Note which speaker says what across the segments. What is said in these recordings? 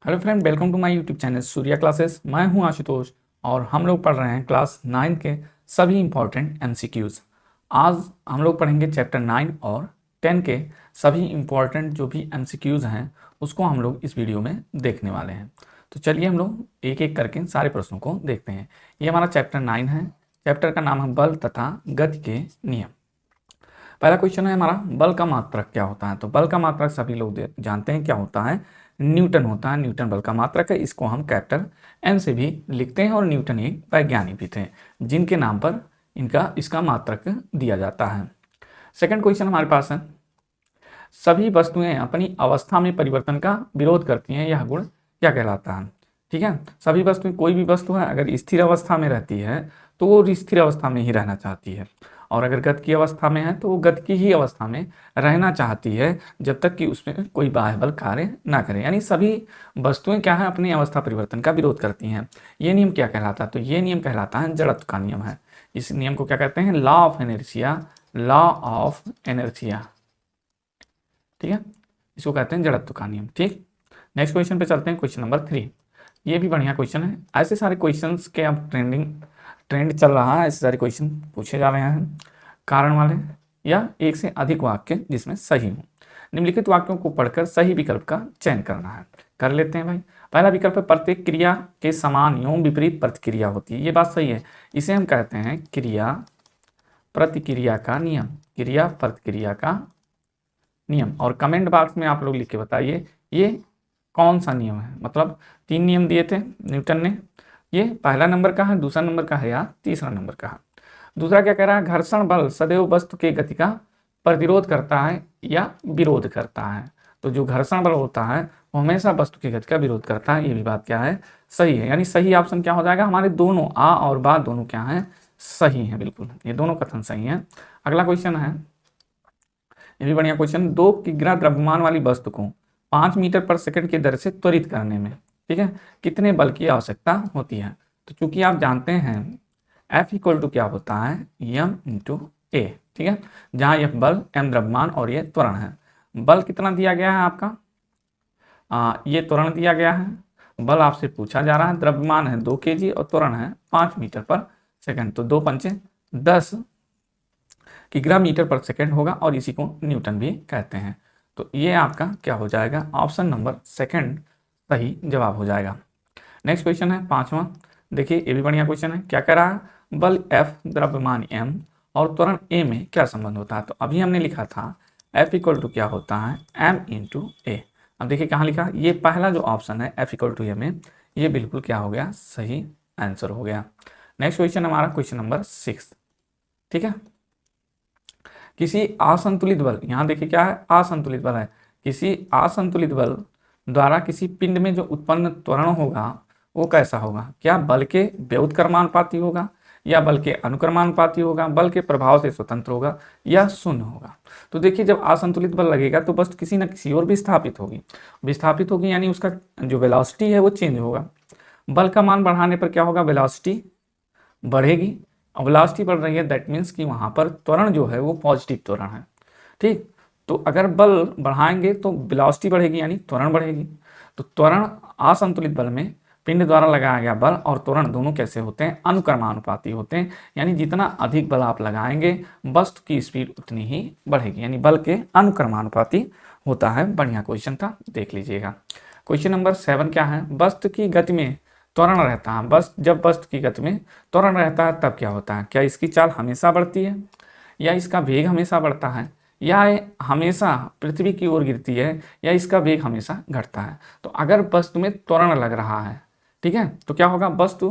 Speaker 1: Hello friend, welcome to my YouTube channel Surya classes. मैं हूं आशुतोष और हम लोग पढ़ रहे हैं क्लास 9 के सभी इंपॉर्टेंट एमसीक्यूज़। आज हम लोग पढ़ेंगे चैप्टर 9 और 10 के सभी इंपॉर्टेंट जो भी एमसीक्यूज़ हैं उसको हम लोग इस वीडियो में देखने वाले हैं। तो चलिए हम लोग एक एक करके सारे प्रश्नों को देखते हैं। ये हमारा चैप्टर 9 है। चैप्टर का नाम है बल तथा गति के नियम। पहला क्वेश्चन है हमारा, बल का मात्रक क्या होता है। तो बल का मात्रक सभी लोग जानते हैं क्या होता है, न्यूटन होता है। न्यूटन बल का मात्रक है। इसको हम कैपिटल एन से भी लिखते हैं और न्यूटन एक वैज्ञानिक भी थे जिनके नाम पर इसका मात्रक दिया जाता है। सेकंड क्वेश्चन हमारे पास है, सभी वस्तुएं अपनी अवस्था में परिवर्तन का विरोध करती हैं, यह गुण क्या कहलाता है। ठीक है, सभी वस्तुएं, कोई भी वस्तु है अगर स्थिर अवस्था में रहती है तो वो स्थिर अवस्था में ही रहना चाहती है, और अगर गति की अवस्था में है तो वो गति की ही अवस्था में रहना चाहती है जब तक कि उसमें कोई बाह्य बल कार्य ना करे। यानी सभी वस्तुएं क्या है, अपनी अवस्था परिवर्तन का विरोध करती हैं। ये नियम क्या कहलाता है, तो ये नियम कहलाता है जड़त्व का नियम है। इस नियम को क्या कहते हैं, law of inertia. Law of inertia, ठीक है, इसको कहते हैं जड़त्व का नियम। ठीक, नेक्स्ट क्वेश्चन पे चलते हैं, क्वेश्चन नंबर 3। ये भी बढ़िया क्वेश्चन है। ऐसे सारे क्वेश्चंस के अब ट्रेंड चल रहा है, ऐसे सारे क्वेश्चन पूछे जा रहे हैं कारण वाले या एक से अधिक वाक्य जिसमें सही हो। निम्नलिखित वाक्यों को पढ़कर सही विकल्प का चयन करना है। कर लेते हैं भाई। पहला विकल्प है, प्रत्येक क्रिया के समान एवं विपरीत प्रतिक्रिया होती है। ये बात सही है। इसे हम कहते हैं क्रिया प्रतिक्रिया का नियम। क्रिया प्रतिक्रिया का नियम। और कमेंट बॉक्स में आप लोग लिख के बताइए ये कौन सा नियम है। मतलब 3 नियम दिए थे न्यूटन ने, ये पहला नंबर का है, दूसरा नंबर का है या तीसरा नंबर का है। दूसरा क्या कह रहा है, घर्षण बल सदैव वस्तु के गति का प्रतिरोध करता है या विरोध करता है। तो जो घर्षण बल होता है वो हमेशा वस्तु की गति का विरोध करता है। ये भी बात क्या है, सही है। यानी सही ऑप्शन क्या हो जाएगा, हमारे दोनों आ और बा दोनों क्या है, सही है। बिल्कुल ये दोनों कथन सही है। अगला क्वेश्चन है, ये भी बढ़िया क्वेश्चन। 2 किग्रा द्रव्यमान वाली वस्तु को 5 मीटर पर सेकंड की दर से त्वरित करने में, ठीक है, कितने बल की आवश्यकता होती है। तो चूंकि आप जानते हैं F इक्वल टू क्या होता है, m इंटू ए, ठीक है, जहां यह बल m द्रव्यमान और ये त्वरण है। बल कितना दिया गया है आपका, ये त्वरण दिया गया है। बल आपसे पूछा जा रहा है, द्रव्यमान है 2 kg और त्वरण है 5 मीटर पर सेकंड। तो 2 पंचे 10 किग्रा मीटर पर सेकंड होगा और इसी को न्यूटन भी कहते हैं। तो ये आपका क्या हो जाएगा, ऑप्शन नंबर सेकंड सही जवाब हो जाएगा। नेक्स्ट क्वेश्चन है 5वां। देखिए ये भी बढ़िया क्वेश्चन है। क्या कह रहा है, बल F द्रव्यमान m और त्वरण a में क्या संबंध होता है। तो अभी हमने लिखा था F इक्वल टू क्या होता है, m इंटू ए। अब देखिए कहाँ लिखा, ये पहला जो ऑप्शन है F इक्वल टू ए में, ये बिल्कुल क्या हो गया, सही आंसर हो गया। नेक्स्ट क्वेश्चन हमारा क्वेश्चन नंबर 6, ठीक है। किसी असंतुलित बल, यहाँ देखिए क्या है, असंतुलित बल है। किसी असंतुलित बल द्वारा किसी पिंड में जो उत्पन्न त्वरण होगा वो कैसा होगा, क्या बल के व्युत्क्रमानुपाती होगा या बल के अनुक्रमानुपाती होगा, बल के प्रभाव से स्वतंत्र होगा या शून्य होगा। तो देखिए जब असंतुलित बल लगेगा तो वस्तु किसी न किसी और विस्थापित होगी, यानी उसका जो वेलोसिटी है वो चेंज होगा। बल का मान बढ़ाने पर क्या होगा, वेलोसिटी बढ़ेगी। अब वेलोसिटी बढ़ रही है, दैट मीन्स कि वहाँ पर त्वरण जो है वो पॉजिटिव त्वरण है। ठीक, तो अगर बल बढ़ाएंगे तो वेलोसिटी बढ़ेगी यानी त्वरण बढ़ेगी। तो त्वरण असंतुलित बल में पिंड द्वारा लगाया गया बल और त्वरण दोनों कैसे होते हैं, अनुक्रमानुपाती होते हैं। यानी जितना अधिक बल आप लगाएंगे वस्तु की स्पीड उतनी ही बढ़ेगी, यानी बल के अनुक्रमानुपाती होता है। बढ़िया क्वेश्चन था, देख लीजिएगा। क्वेश्चन नंबर 7 क्या है, वस्तु की गति में त्वरण रहता है। बस जब वस्तु की गति में त्वरण रहता है तब क्या होता है, क्या इसकी चाल हमेशा बढ़ती है या इसका वेग हमेशा बढ़ता है या हमेशा पृथ्वी की ओर गिरती है या इसका वेग हमेशा घटता है। तो अगर वस्तु में त्वरण लग रहा है, ठीक है, तो क्या होगा, वस्तु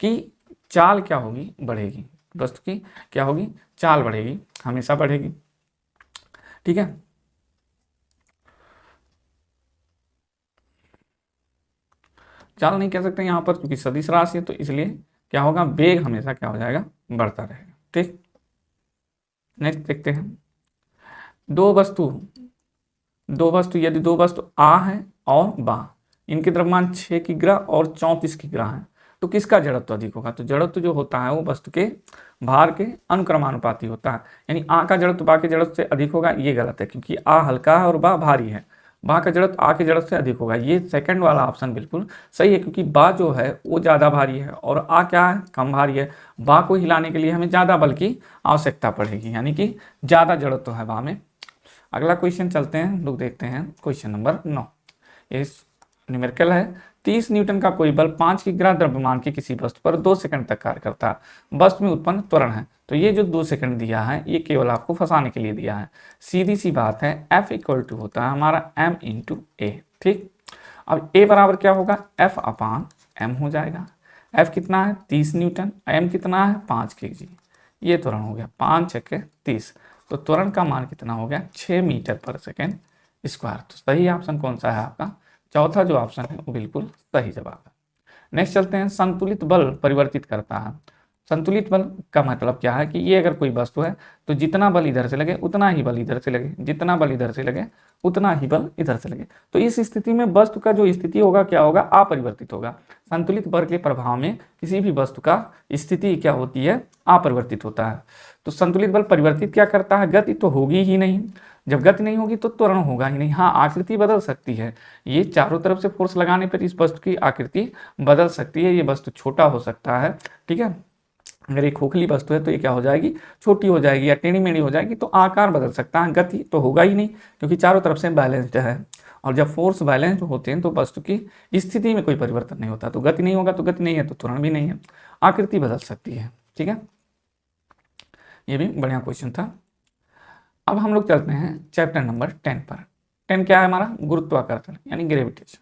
Speaker 1: की चाल क्या होगी, बढ़ेगी। वस्तु की क्या होगी, चाल बढ़ेगी, हमेशा बढ़ेगी। ठीक है, चाल नहीं कह सकते यहाँ पर क्योंकि सदिश राशि है, तो इसलिए क्या होगा, वेग हमेशा क्या हो जाएगा, बढ़ता रहेगा। ठीक, नेक्स्ट देखते हैं। दो वस्तु यदि दो वस्तु आ है और बा, इनके द्रव्यमान 6 किग्रा और 34 किग्रा है, तो किसका जड़त्व अधिक होगा। तो जड़त्व जो होता है वो वस्तु के भार के अनुक्रमानुपाती होता है। यानी आ का जड़त्व बा के जड़त्व से अधिक होगा, ये गलत है क्योंकि आ हल्का है और बा भारी है। बा का जड़त्व आ की जड़त्व से अधिक होगा। ये सेकंड वाला ऑप्शन बिल्कुल सही है, क्योंकि बा जो है वो ज़्यादा भारी है और आ क्या है, कम भारी है। बा को हिलाने के लिए हमें ज़्यादा बल की आवश्यकता पड़ेगी, यानी कि ज़्यादा जड़त्व है बा में। अगला क्वेश्चन चलते हैं, लोग देखते हैं क्वेश्चन नंबर 9। ये न्यूमेरिकल है। 30 न्यूटन का कोई बल 5 किग्रा द्रव्यमान की किसी वस्तु पर 2 सेकंड तक कार्य करता है। वस्तु में उत्पन्न त्वरण है। तो ये जो 2 सेकंड दिया है ये केवल आपको फंसाने के लिए दिया है। सीधी सी बात है, F इक्वल टू होता है हमारा m इंटू ए। ठीक, अब a बराबर क्या होगा, F अपान m हो जाएगा। F कितना है 30 न्यूटन, m कितना है 5 kg। ये त्वरण हो गया 5 छक्के 30, तो त्वरण का मान कितना हो गया 6 मीटर पर सेकेंड स्क्वायर। तो सही ऑप्शन कौन सा है आपका, चौथा जो ऑप्शन है वो बिल्कुल सही जवाब है। नेक्स्ट चलते हैं, संतुलित बल परिवर्तित करता है। संतुलित बल का मतलब क्या है कि ये अगर कोई वस्तु है तो जितना बल इधर से लगे उतना ही बल इधर से लगे, जितना बल इधर से लगे उतना ही बल इधर से लगे। तो इस स्थिति में वस्तु का जो स्थिति होगा क्या होगा, अपरिवर्तित होगा। संतुलित बल के प्रभाव में किसी भी वस्तु का स्थिति क्या होती है, अपरिवर्तित होता है। तो संतुलित बल परिवर्तित क्या करता है, गति तो होगी ही नहीं। जब गति नहीं होगी तो त्वरण होगा ही नहीं। हाँ, आकृति बदल सकती है, ये चारों तरफ से फोर्स लगाने पर इस वस्तु की आकृति बदल सकती है। ये वस्तु छोटा हो सकता है, ठीक है। अगर एक खोखली वस्तु है तो ये क्या हो जाएगी, छोटी हो जाएगी या टेढ़ी मेढ़ी हो जाएगी, तो आकार बदल सकता है, गति तो होगा ही नहीं, क्योंकि चारों तरफ से बैलेंस्ड है। और जब फोर्स बैलेंस्ड होते हैं तो वस्तु की स्थिति में कोई परिवर्तन नहीं होता। तो गति नहीं होगा तो गति नहीं है, तो त्वरण भी नहीं है, आकृति बदल सकती है। ठीक है, ये भी बढ़िया क्वेश्चन था। अब हम लोग चलते हैं चैप्टर नंबर 10 पर। 10 क्या है हमारा, गुरुत्वाकर्षण यानी ग्रेविटेशन।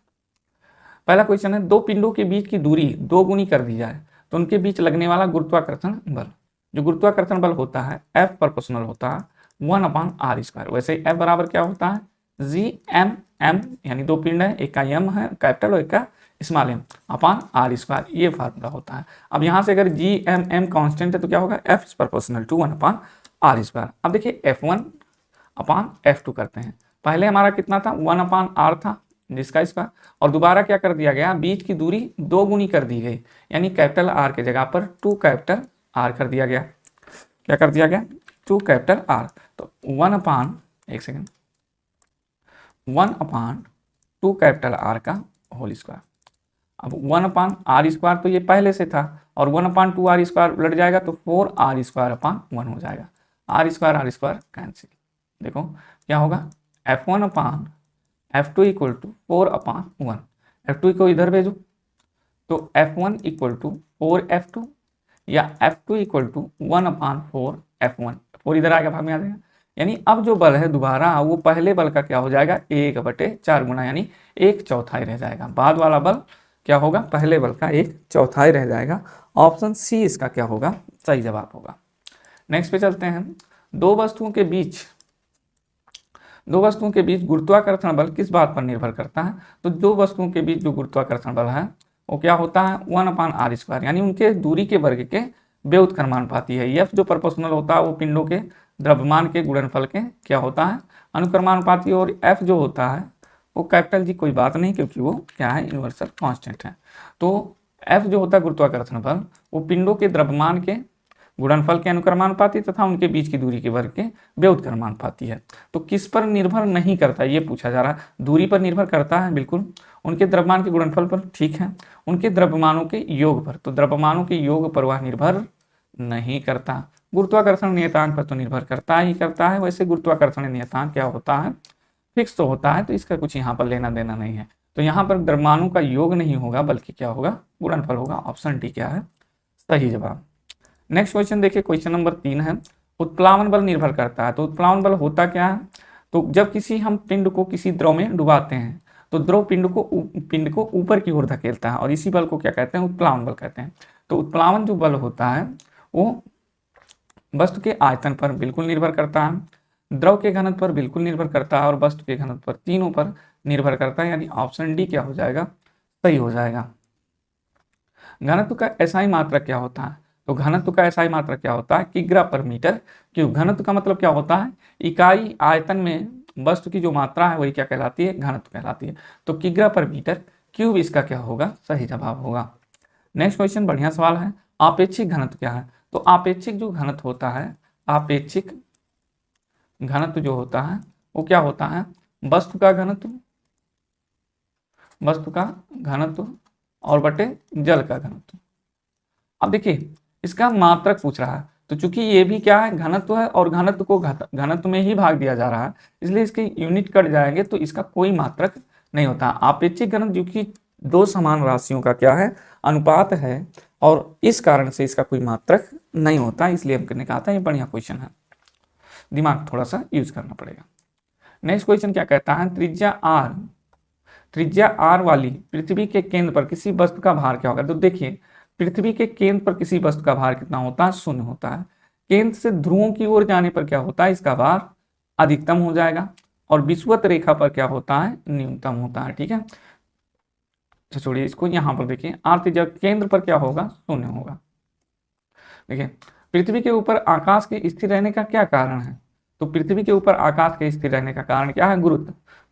Speaker 1: पहला क्वेश्चन है, दो पिंडों के बीच की दूरी 2 गुनी कर दी जाए तो उनके बीच लगने वाला गुरुत्वाकर्षण बल। जो गुरुत्वाकर्षण बल होता है F प्रोपोर्शनल होता है 1/r²। वैसे F बराबर क्या होता है, G(m)(m), यानी दो पिंड है, एक का m है कैपिटल और एक का स्मॉल m अपान r², ये फार्मूला होता है। अब यहाँ से अगर G(m)(m) कांस्टेंट है तो क्या होगा, F is proportional to 1/r²। अब देखिए F1/F2 करते हैं। पहले हमारा कितना था, 1/r था जिसका इसका, और दोबारा क्या कर दिया गया, बीच की दूरी 2 गुनी कर दी गई, यानी कैपिटल R के जगह पर 2 कैपिटल R कर दिया गया। क्या कर दिया गया, 2 कैपिटल R। तो 1/2 कैपिटल R का होल स्क्वायर। अब 1/r² तो ये पहले से था, और 1/2r² उलट जाएगा तो 4r²/1 हो जाएगा। r² cancel. देखो क्या होगा, F1/F2 इक्वल टू 4/1। F2 को इधर भेजो तो F1 इक्वल टू 4F2 या F2 इक्वल टू 1/4F1। 4 इधर आएगा, भाग में आ जाएगा। यानी अब जो बल है दोबारा वो पहले बल का क्या हो जाएगा, 1/4 गुना, यानी 1/4 रह जाएगा। बाद वाला बल क्या होगा, पहले बल का 1/4 रह जाएगा। ऑप्शन सी इसका क्या होगा, सही जवाब होगा। नेक्स्ट पे चलते हैं, दो वस्तुओं के बीच गुरुत्वाकर्षण बल किस बात पर निर्भर करता है। तो दो वस्तुओं के बीच जो गुरुत्वाकर्षण बल है वो क्या होता है, 1/r², यानी उनके दूरी के वर्ग के व्युत्क्रमानुपाती है। F जो प्रोपोर्शनल होता है वो पिंडों के द्रव्यमान के गुणनफल के क्या होता है, अनुक्रमानुपाती। और F जो होता है वो कैपिटल G कोई बात नहीं, क्योंकि वो क्या है, यूनिवर्सल कांस्टेंट है। तो F जो होता है गुरुत्वाकर्षण बल वो पिंडों के द्रव्यमान के गुणनफल के अनुक्रमानुपाती तथा उनके बीच की दूरी के वर्ग के व्युत्क्रमानुपाती है। तो किस पर निर्भर नहीं करता, ये पूछा जा रहा है। दूरी पर निर्भर करता है बिल्कुल, उनके द्रव्यमान के गुणनफल पर, ठीक है, उनके द्रव्यमानों के योग पर। तो द्रव्यमानों के योग पर वह निर्भर नहीं करता। गुरुत्वाकर्षण नियतांक पर तो निर्भर करता ही करता है। वैसे गुरुत्वाकर्षण नियतांक क्या होता है, फिक्स तो होता है, तो इसका कुछ यहाँ पर लेना देना नहीं है। तो यहाँ पर द्रव्यमानों का योग नहीं होगा बल्कि क्या होगा, गुणनफल होगा। ऑप्शन डी क्या है, सही जवाब। नेक्स्ट क्वेश्चन देखिए, क्वेश्चन नंबर 3 है, उत्प्लावन बल निर्भर करता है। तो उत्प्लावन बल होता क्या है, तो जब किसी हम पिंड को किसी द्रव में डुबाते हैं तो द्रव पिंड को ऊपर की ओर धकेलता है, और इसी बल को क्या कहते हैं, उत्प्लावन बल कहते हैं। तो उत्प्लावन जो बल होता है वो वस्तु के आयतन पर बिल्कुल निर्भर करता है, द्रव के घनत्व पर बिल्कुल निर्भर करता है, और वस्तु के घनत्व पर, तीनों पर निर्भर करता है। यानी ऑप्शन डी क्या हो जाएगा, सही हो जाएगा। घनत्व का एसआई मात्रक क्या होता है, तो घनत्व का एसआई मात्रक क्या होता है, किग्रा पर मीटर क्यूब। घनत्व का मतलब क्या होता है, इकाई आयतन में वस्तु की जो मात्रा है वही क्या कहलाती है, घनत्व कहलाती है। तो किग्रा पर मीटर क्यूब इसका क्या होगा, सही जवाब होगा। नेक्स्ट क्वेश्चन बढ़िया सवाल है, आपेक्षिक घनत्व क्या है। तो आपेक्षिक जो घनत्व होता है, आपेक्षिक घनत्व जो होता है वो क्या होता है, वस्तु का घनत्व वस्तु का घनत्व और बटे जल का घनत्व। अब देखिए इसका मात्रक पूछ रहा है, तो चूंकि ये भी क्या है, घनत्व है और घनत्व को घनत्व में ही भाग दिया जा रहा है, इसलिए इसके यूनिट कट जाएंगे तो इसका कोई मात्रक नहीं होता। आपेक्षिक घनत्व जो कि दो समान राशियों का क्या है, अनुपात है, और इस कारण से इसका कोई मात्रक नहीं होता, इसलिए हमने कहा था ये बढ़िया क्वेश्चन है, दिमाग थोड़ा सा यूज करना पड़ेगा। नेक्स्ट क्वेश्चन क्या कहता है, त्रिज्या आर वाली पृथ्वी के केंद्र पर किसी वस्तु का भार क्या होगा। तो देखिए पृथ्वी के केंद्र पर किसी वस्तु का भार कितना होता है, 0 होता है। केंद्र से ध्रुवों की ओर जाने पर क्या होता है, इसका भार अधिकतम हो जाएगा, और विषुवत रेखा पर क्या होता है, न्यूनतम होता है। ठीक है, तो छोड़िए इसको, यहाँ पर देखिए आर त्रिज्या केंद्र पर क्या होगा, 0 होगा। देखिए पृथ्वी के ऊपर आकाश के स्थिर रहने का क्या कारण है, तो पृथ्वी के ऊपर आकाश के स्थिर रहने का कारण क्या है,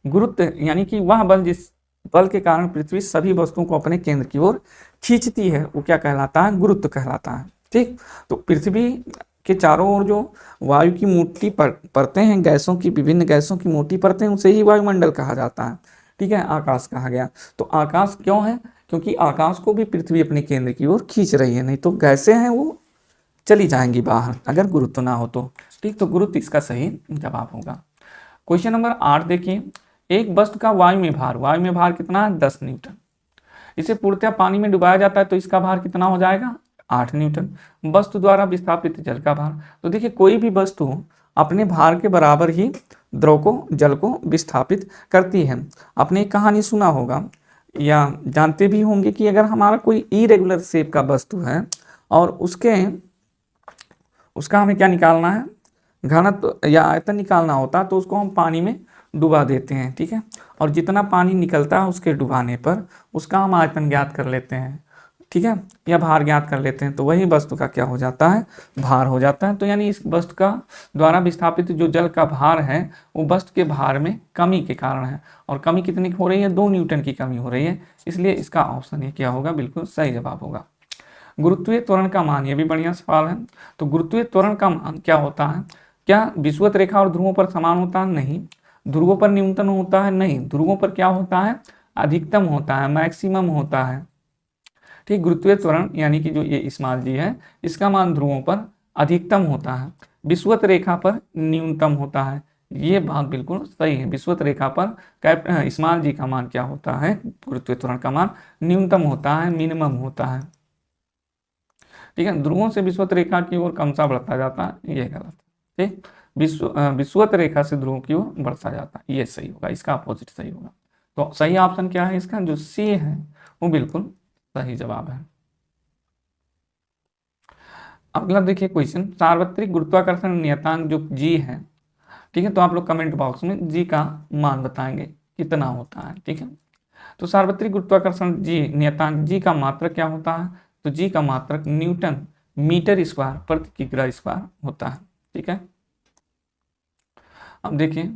Speaker 1: गुरुत्व यानी कि वह बल जिस बल के कारण पृथ्वी सभी वस्तुओं को अपने केंद्र की ओर खींचती है, वो क्या कहलाता है, गुरुत्व कहलाता है। ठीक, तो पृथ्वी के चारों ओर जो वायु की मोटी परतें हैं, गैसों की, विभिन्न गैसों की मोटी परतें, उसे ही वायुमंडल कहा जाता है। ठीक है, आकाश कहा गया। तो आकाश क्यों है, क्योंकि आकाश को भी पृथ्वी अपने केंद्र की ओर खींच रही है, नहीं तो गैसें हैं वो चली जाएंगी बाहर अगर गुरुत्व ना हो तो। ठीक, तो गुरुत्व इसका सही जवाब होगा। क्वेश्चन नंबर 8 देखिए, एक वस्तु का वायु में भार कितना है, 10 न्यूटन। इसे पूर्णतः पानी में डुबाया जाता है तो इसका भार कितना हो जाएगा, 8 न्यूटन। वस्तु द्वारा विस्थापित जल का भार, तो देखिए कोई भी वस्तु अपने भार के बराबर ही जल को विस्थापित करती है। आपने एक कहानी सुना होगा या जानते भी होंगे कि अगर हमारा कोई इरेगुलर शेप का वस्तु है और उसका हमें क्या निकालना है, घनत्व या आयतन निकालना होता है, तो उसको हम पानी में डुबा देते हैं। ठीक है, और जितना पानी निकलता है उसके डुबाने पर उसका हम आयतन ज्ञात कर लेते हैं। ठीक है, या भार ज्ञात कर लेते हैं, तो वही वस्तु का क्या हो जाता है, भार हो जाता है। तो यानी इस वस्तु का द्वारा विस्थापित जो जल का भार है वो वस्तु के भार में कमी के कारण है, और कमी कितनी हो रही है, 2 न्यूटन की कमी हो रही है, इसलिए इसका ऑप्शन ये क्या होगा, बिल्कुल सही जवाब होगा। गुरुत्वीय त्वरण का मान, ये भी बढ़िया सवाल है। तो गुरुत्वीय त्वरण का मान क्या होता है, क्या विषुवत रेखा और ध्रुवों पर समान होता है, नहीं। ध्रुवों पर न्यूनतम होता है, नहीं। ध्रुवों पर क्या होता है, अधिकतम होता है, मैक्सिमम होता है। ठीक, गुरुत्वीय त्वरण यानी कि जो ये स्मॉल जी है इसका मान ध्रुवों पर अधिकतम होता है, विषुवत रेखा पर न्यूनतम होता है। ये बात बिल्कुल सही है, विषुवत रेखा पर स्मॉल जी का मान क्या होता है, गुरुत्वीय त्वरण का मान न्यूनतम होता है, मिनिमम होता है। ठीक है, ध्रुवों से विषुवत रेखा की ओर क्रमशः बढ़ता जाता है, ये गलत है। ठीक, विषुवत रेखा से ध्रुवों की ओर बढ़ता जाता है, ये सही होगा, इसका अपोजिट सही होगा। तो सही ऑप्शन क्या है इसका, जो सी है वो बिल्कुल सही जवाब है। अगला देखिए क्वेश्चन, सार्वत्रिक गुरुत्वाकर्षण नियतांक जो जी है, ठीक है, तो आप लोग कमेंट बॉक्स में जी का मान बताएंगे कितना होता है। ठीक है, तो सार्वत्रिक गुरुत्वाकर्षण जी नियतांक जी का मात्रक क्या होता है, तो जी का मात्रक न्यूटन मीटर स्क्वायर प्रति किग्रा स्क्वायर होता है। ठीक है, अब देखिए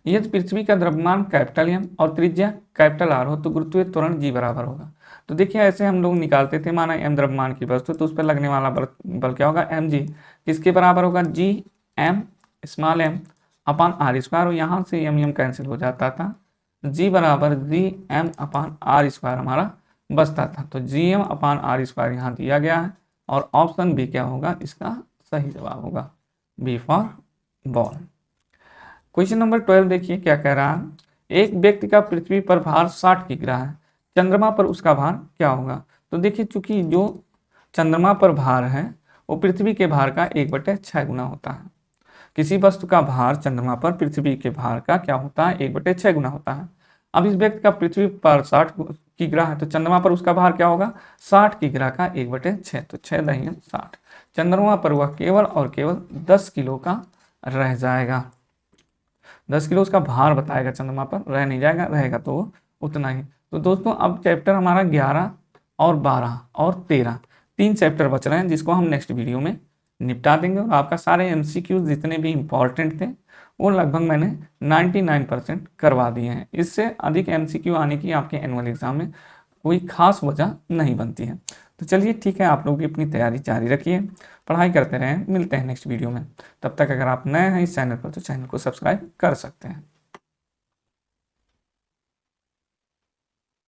Speaker 1: यदि पृथ्वी का द्रव्यमान कैपिटल एम और त्रिज्या कैपिटल आर हो तो गुरुत्वीय त्वरण जी बराबर होगा। तो देखिए ऐसे हम लोग निकालते थे, माना एम द्रव्यमान की वस्तु, तो उस पर लगने वाला बल क्या होगा, एम जी, किसके बराबर होगा, g M small m upon r square, और यहाँ से एम कैंसिल हो जाता था, जी बराबर g M upon r square हमारा बचता था। तो g M upon r square यहाँ दिया गया है, और ऑप्शन बी क्या होगा, इसका सही जवाब होगा, B for ball. Question number 12 देखिए क्या कह रहा है, एक व्यक्ति का पृथ्वी पर भार 60 किग्रा है, चंद्रमा पर उसका भार क्या होगा। तो देखिए चूंकि जो चंद्रमा पर भार है वो पृथ्वी के भार का 1/6 गुना होता है। किसी वस्तु का भार चंद्रमा पर पृथ्वी के भार का क्या होता है, 1/6 गुना होता है। अब इस व्यक्ति का पृथ्वी पर 60 किग्रा है, तो चंद्रमा पर उसका भार क्या होगा, 60 किग्रा का 1/6, तो 6 दही 60। चंद्रमा पर वह केवल और केवल 10 किलो का रह जाएगा, 10 किलो उसका भार बताएगा, चंद्रमा पर रह नहीं जाएगा, रहेगा तो उतना ही। तो दोस्तों अब चैप्टर हमारा 11 और 12 और 13 3 चैप्टर बच रहे हैं, जिसको हम नेक्स्ट वीडियो में निपटा देंगे। और आपका सारे एमसीक्यूज जितने भी इंपॉर्टेंट थे वो लगभग मैंने 99% करवा दिए हैं। इससे अधिक एमसीक्यू आने की आपके एनुअल एग्जाम में कोई खास वजह नहीं बनती है। तो चलिए ठीक है, आप लोग भी अपनी तैयारी जारी रखिए, पढ़ाई करते रहें, मिलते हैं नेक्स्ट वीडियो में। तब तक अगर आप नए हैं इस चैनल पर तो चैनल को सब्सक्राइब कर सकते हैं।